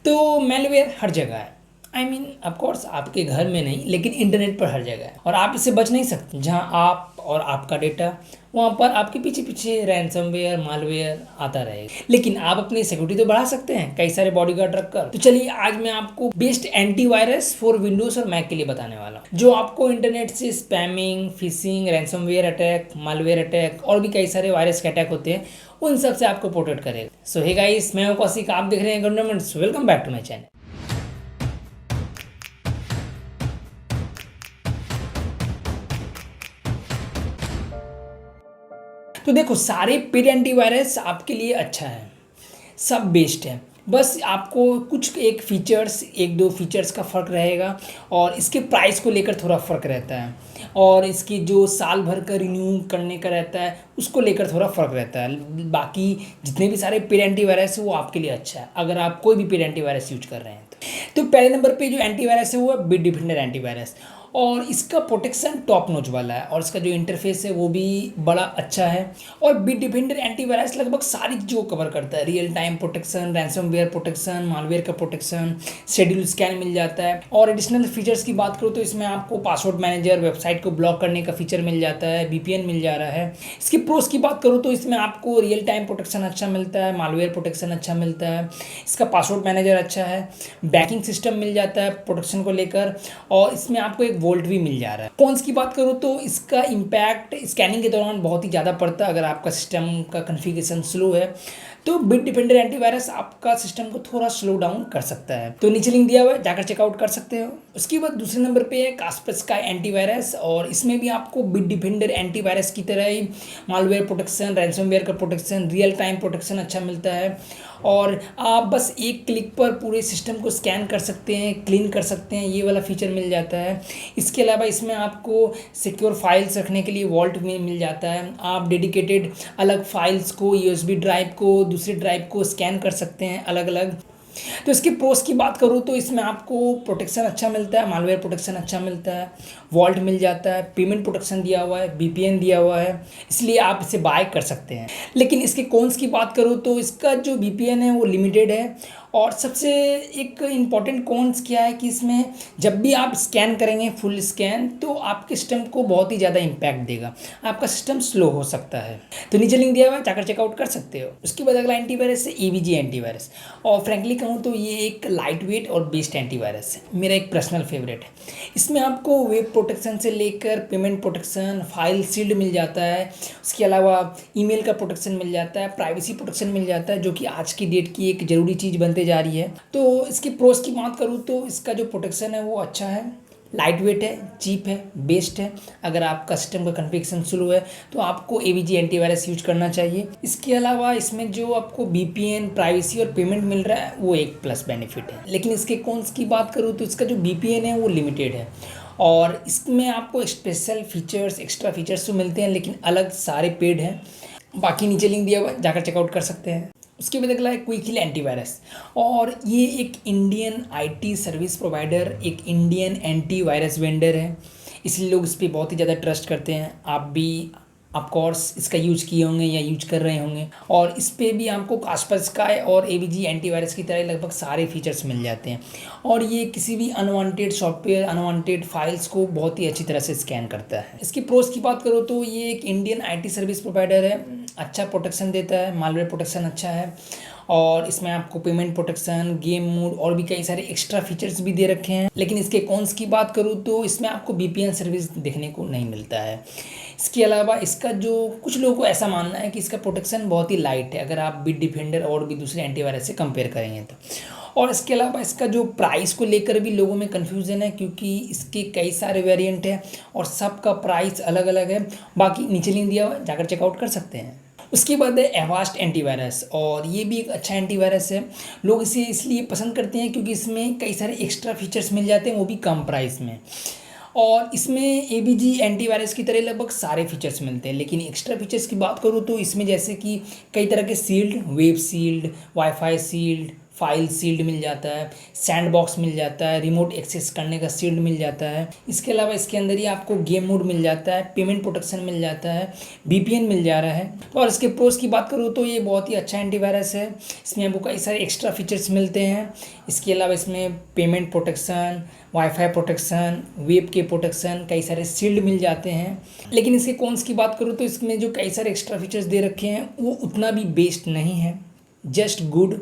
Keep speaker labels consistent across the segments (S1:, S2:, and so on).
S1: तो मेलवेयर हर जगह है। आई मीन ऑफकोर्स आपके घर में नहीं, लेकिन इंटरनेट पर हर जगह है और आप इससे बच नहीं सकते। जहाँ आप और आपका डेटा, वहाँ पर आपके पीछे पीछे रैंसमवेयर मालवेयर आता रहेगा। लेकिन आप अपनी सिक्योरिटी तो बढ़ा सकते हैं कई सारे बॉडीगार्ड रखकर। तो चलिए आज मैं आपको बेस्ट एंटीवायरस फॉर विंडोज और मैक के लिए बताने वाला हूँ, जो आपको इंटरनेट से spamming, fishing, ransomware attack, malware attack और भी कई सारे वायरस के अटैक होते हैं, उन सब से आपको प्रोटेक्ट करेगा। सो हे गाइस, मैं हूं कौशिक, आप देख रहे हैं governments. Welcome back to my channel. तो देखो, सारे पेड एंटीवायरस आपके लिए अच्छा है, सब बेस्ट है। बस आपको कुछ एक फीचर्स, एक दो फीचर्स का फ़र्क रहेगा और इसके प्राइस को लेकर थोड़ा फ़र्क रहता है, और इसकी जो साल भर का रिन्यू करने का रहता है उसको लेकर थोड़ा फ़र्क रहता है। बाकी जितने भी सारे पेड एंटीवायरस है वो आपके लिए अच्छा है, अगर आप कोई भी पेड एंटीवायरस यूज कर रहे हैं तो पहले नंबर पे जो एंटीवायरस है वो है बिट डिफेंडर एंटीवायरस। और इसका प्रोटेक्शन टॉप नॉच वाला है और इसका जो इंटरफेस है वो भी बड़ा अच्छा है। और बिट डिफेंडर एंटीवायरस लगभग सारी चीज़ों को कवर करता है, real time protection, ransomware protection, malware का प्रोटेक्शन, शेड्यूल स्कैन मिल जाता है। और एडिशनल फीचर्स की बात करूँ तो इसमें आपको पासवर्ड मैनेजर, वेबसाइट को ब्लॉक करने का फीचर मिल जाता है, वीपीएन मिल जा रहा है। इसकी प्रोस की बात करूँ तो इसमें आपको रियल टाइम प्रोटेक्शन अच्छा मिलता है, मालवेयर प्रोटेक्शन अच्छा मिलता है, इसका पासवर्ड मैनेजर अच्छा है, बैकिंग सिस्टम मिल जाता है प्रोटेक्शन को लेकर, और इसमें आपको एक वोल्ट भी मिल जा रहा है। कॉन्स की बात करूँ तो इसका इम्पैक्ट स्कैनिंग के दौरान बहुत ही ज़्यादा पड़ता है। अगर आपका सिस्टम का कन्फिगरेशन स्लो है तो बिट डिफेंडर एंटीवायरस आपका सिस्टम को थोड़ा स्लो डाउन कर सकता है। तो नीचे लिंक दिया हुआ है, जाकर चेकआउट कर सकते हो। उसके बाद दूसरे नंबर पे है कास्पेरस्काई एंटीवायरस, और इसमें भी आपको बिट डिफेंडर एंटीवायरस की तरह ही मालवेयर प्रोटेक्शन, रैंसमवेयर का प्रोटेक्शन, रियल टाइम प्रोटेक्शन अच्छा मिलता है। और आप बस एक क्लिक पर पूरे सिस्टम को स्कैन कर सकते हैं, क्लीन कर सकते हैं, ये वाला फीचर मिल जाता है। इसके अलावा इसमें आपको सिक्योर फाइल्स रखने के लिए वॉल्ट में मिल जाता है। आप डेडिकेटेड अलग फाइल्स को, यूएसबी ड्राइव को दूसरी ड्राइव को स्कैन कर सकते हैं अलग अलग। तो इसकी प्रोस की बात करूँ तो इसमें आपको प्रोटेक्शन अच्छा मिलता है, मालवेयर प्रोटेक्शन अच्छा मिलता है, वॉल्ट मिल जाता है, पेमेंट प्रोटेक्शन दिया हुआ है, वीपीएन दिया हुआ है, इसलिए आप इसे बाय कर सकते हैं। लेकिन इसके कॉन्स की बात करूँ तो इसका जो वीपीएन है वो लिमिटेड है। और सबसे एक इम्पॉर्टेंट कॉन्स क्या है कि इसमें जब भी आप स्कैन करेंगे फुल स्कैन तो आपके सिस्टम को बहुत ही ज़्यादा इम्पैक्ट देगा, आपका सिस्टम स्लो हो सकता है। तो नीचे लिंक दिया हुआ है, जाकर चेकआउट कर सकते हो। उसके बाद अगला एंटीवायरस है एवीजी एंटीवायरस, और फ्रैंकली कहूँ तो ये एक लाइट वेट और बेस्ट एंटीवायरस है, मेरा एक पर्सनल फेवरेट है। इसमें आपको वेब प्रोटेक्शन से लेकर पेमेंट प्रोटेक्शन, फाइल सील्ड मिल जाता है, उसके अलावा ईमेल का प्रोटेक्शन मिल जाता है, प्राइवेसी प्रोटेक्शन मिल जाता है, जो कि आज की डेट की एक ज़रूरी चीज़ बनते जा रही है। तो इसकी प्रोस की बात करूँ तो इसका जो प्रोटेक्शन है वो अच्छा है, लाइट वेट है, चीप है, बेस्ट है। अगर आपका सिस्टम का कन्फिगरेशन स्लो है तो आपको एवीजी एंटीवायरस यूज करना चाहिए। इसके अलावा इसमें जो आपको वीपीएन, प्राइवेसी और पेमेंट मिल रहा है वो एक प्लस बेनिफिट है। लेकिन इसके कॉन्स की बात करूँ तो इसका जो वीपीएन है वो लिमिटेड है, और इसमें आपको स्पेशल फीचर्स, एक्स्ट्रा फीचर्स तो मिलते हैं, लेकिन अलग सारे पेड हैं। बाकी नीचे लिंक दिया हुआ है, जाकर चेकआउट कर सकते हैं। उसके बाद अगला है क्विक हिल एंटीवायरस, और ये एक इंडियन आईटी सर्विस प्रोवाइडर, एक इंडियन एंटीवायरस वेंडर है, इसलिए लोग इस पर बहुत ही ज़्यादा ट्रस्ट करते हैं। आप भी ऑफकोर्स इसका यूज किए होंगे या यूज कर रहे होंगे। और इस पर भी आपको कास्पेरस्काई और एवीजी एंटीवायरस की तरह लगभग सारे फीचर्स मिल जाते हैं, और ये किसी भी अनवांटेड सॉफ्टवेयर, अनवांटेड फाइल्स को बहुत ही अच्छी तरह से स्कैन करता है। इसकी प्रोस की बात करूँ तो ये एक इंडियन आईटी सर्विस प्रोवाइडर है, अच्छा प्रोटेक्शन देता है, मालवेयर प्रोटेक्शन अच्छा है, और इसमें आपको पेमेंट प्रोटेक्शन, गेम मोड और भी कई सारे एक्स्ट्रा फीचर्स भी दे रखे हैं। लेकिन इसके कॉन्स की बात करूँ तो इसमें आपको वीपीएन सर्विस देखने को नहीं मिलता है। इसके अलावा इसका जो कुछ लोगों को ऐसा मानना है कि इसका प्रोटेक्शन बहुत ही लाइट है अगर आप बिट डिफेंडर और भी दूसरे एंटीवायरस से कंपेयर करेंगे तो। और इसके अलावा इसका जो प्राइस को लेकर भी लोगों में कन्फ्यूज़न है, क्योंकि इसके कई सारे वेरिएंट हैं और सबका प्राइस अलग अलग है। बाकी नीचे लिंक दिया हुआ है, जाकर चेकआउट कर सकते हैं। उसके बाद है एवास्ट एंटीवायरस, और ये भी एक अच्छा एंटीवायरस है। लोग इसे इसलिए पसंद करते हैं क्योंकि इसमें कई सारे एक्स्ट्रा फीचर्स मिल जाते हैं, वो भी कम प्राइस में। और इसमें एवीजी एंटीवायरस की तरह लगभग सारे फीचर्स मिलते हैं। लेकिन एक्स्ट्रा फीचर्स की बात करूँ तो इसमें जैसे कि कई तरह के shield, web shield, wifi shield, file shield मिल जाता है, सैंड बॉक्स मिल जाता है, रिमोट एक्सेस करने का शील्ड मिल जाता है। इसके अलावा इसके अंदर ही आपको गेम मोड मिल जाता है, पेमेंट प्रोटेक्शन मिल जाता है, VPN मिल जा रहा है। और इसके प्रोस की बात करूँ तो ये बहुत ही अच्छा एंटीवायरस है। इसमें आपको कई सारे एक्स्ट्रा फीचर्स मिलते हैं। इसके अलावा इसमें payment protection, wifi protection, web के प्रोटेक्शन, कई सारे शील्ड मिल जाते हैं। लेकिन इसके कॉन्स की बात करूँ तो इसमें जो कई सारे एक्स्ट्रा फीचर्स दे रखे हैं वो उतना भी बेस्ट नहीं है, जस्ट गुड।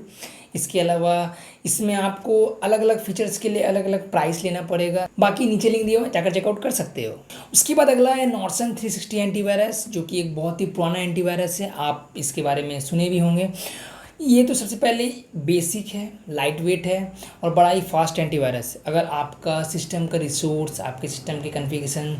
S1: इसके अलावा इसमें आपको अलग अलग फीचर्स के लिए अलग अलग प्राइस लेना पड़ेगा। बाकी नीचे लिंक दिया हुआ है, जाकर चेकआउट कर सकते हो। उसके बाद अगला है नॉर्सन 360 एंटीवायरस, जो कि एक बहुत ही पुराना एंटीवायरस है। आप इसके बारे में सुने भी होंगे। ये तो सबसे पहले बेसिक है, लाइट वेट है और बड़ा ही फास्ट एंटीवायरस है। अगर आपका सिस्टम का रिसोर्स, आपके सिस्टम की कॉन्फ़िगरेशन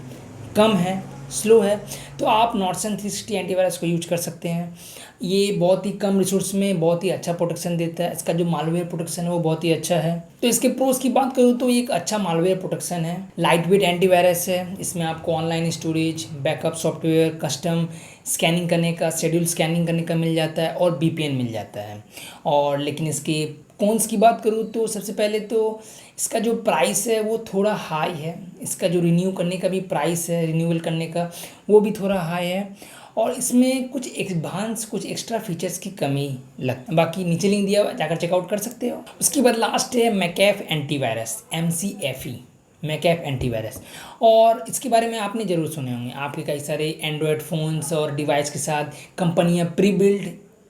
S1: कम है, स्लो है, तो आप नॉर्सन 360 एंटीवायरस को यूज कर सकते हैं। ये बहुत ही कम रिसोर्स में बहुत ही अच्छा प्रोटेक्शन देता है। इसका जो मालवेयर प्रोटेक्शन है वो बहुत ही अच्छा है। तो इसके प्रोस की बात करूँ तो ये एक अच्छा मालवेयर प्रोटेक्शन है, लाइट वेट एंटीवायरस है। इसमें आपको online storage, backup software, custom scanning करने का, शेड्यूल स्कैनिंग करने का मिल जाता है और VPN मिल जाता है। और लेकिन इसके कॉन्स की बात करूँ तो सबसे पहले तो इसका जो प्राइस है वो थोड़ा हाई है। इसका जो रिन्यू करने का भी प्राइस है, रिन्यूअल करने का, वो भी थोड़ा हाई है। और इसमें कुछ एडवांस, कुछ एक्स्ट्रा फीचर्स की कमी लगती है। बाकी नीचे लिंक दिया हुआ, जाकर चेकआउट कर सकते हो। उसके बाद लास्ट है मैकएफ एंटीवायरस, MCAFE, मैकएफ एंटीवायरस। और इसके बारे में आपने ज़रूर सुने होंगे। आपके कई सारे एंड्रॉयड फ़ोन्स और डिवाइस के साथ कंपनियां प्री बिल्ड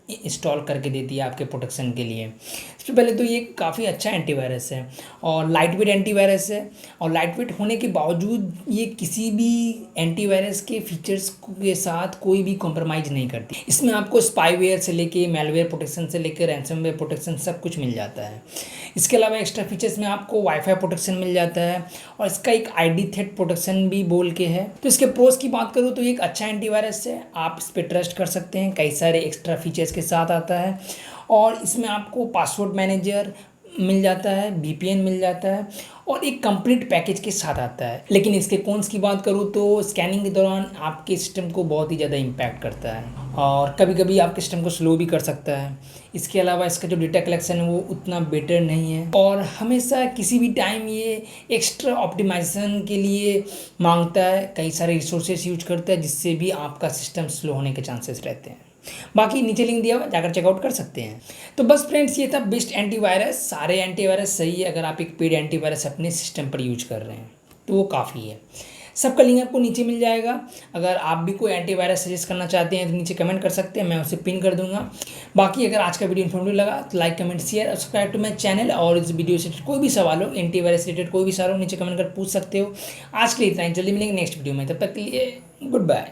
S1: इंस्टॉल करके देती है आपके प्रोटेक्शन के लिए। सबसे पहले तो ये काफ़ी अच्छा एंटीवायरस है और लाइट वेट एंटीवायरस है। और लाइट वेट होने के बावजूद ये किसी भी एंटीवायरस के फीचर्स के साथ कोई भी कॉम्प्रोमाइज़ नहीं करती। इसमें आपको स्पाईवेयर से लेके मेलवेयर प्रोटेक्शन से लेकर रैंसमवेयर प्रोटेक्शन सब कुछ मिल जाता है। इसके अलावा एक्स्ट्रा फीचर्स में आपको वाईफाई प्रोटेक्शन मिल जाता है और इसका एक ID थ्रेट प्रोटेक्शन भी बोल के है। तो इसके प्रोस की बात करूँ तो ये एक अच्छा एंटीवायरस है, आप इस पर ट्रस्ट कर सकते हैं। कई सारे एक्स्ट्रा फीचर्स के साथ आता है और इसमें आपको पासवर्ड मैनेजर मिल जाता है, VPN मिल जाता है और एक कंप्लीट पैकेज के साथ आता है। लेकिन इसके कॉन्स की बात करूँ तो स्कैनिंग के दौरान आपके सिस्टम को बहुत ही ज़्यादा इम्पैक्ट करता है और कभी कभी आपके सिस्टम को स्लो भी कर सकता है। इसके अलावा इसका जो डेटा कलेक्शन है वो उतना बेटर नहीं है और हमेशा किसी भी टाइम ये एक्स्ट्रा ऑप्टिमाइजेशन के लिए मांगता है, कई सारे रिसोर्सेज यूज करता है, जिससे भी आपका सिस्टम स्लो होने के चांसेस रहते हैं। बाकी नीचे लिंक दिया हुआ, जाकर चेकआउट कर सकते हैं। तो बस फ्रेंड्स, ये था बेस्ट एंटीवायरस। सारे एंटीवायरस सही है अगर आप एक पेड एंटीवायरस अपने सिस्टम पर यूज कर रहे हैं तो वो काफ़ी है। सबका लिंक आपको नीचे मिल जाएगा। अगर आप भी कोई एंटीवायरस सजेस्ट करना चाहते हैं तो नीचे कमेंट कर सकते हैं, मैं उसे पिन कर दूंगा। बाकी अगर आज का वीडियो इन्फॉर्मेटिव लगा तो लाइक, कमेंट, शेयर और सब्सक्राइब टू माई चैनल। और इस वीडियो से कोई भी सवाल हो, एंटीवायरस रिलेटेड कोई भी सवाल हो, नीचे कमेंट कर पूछ सकते हो। आज के लिए इतना ही, जल्दी मिलेंगे नेक्स्ट वीडियो में, तब तक के लिए गुड बाय।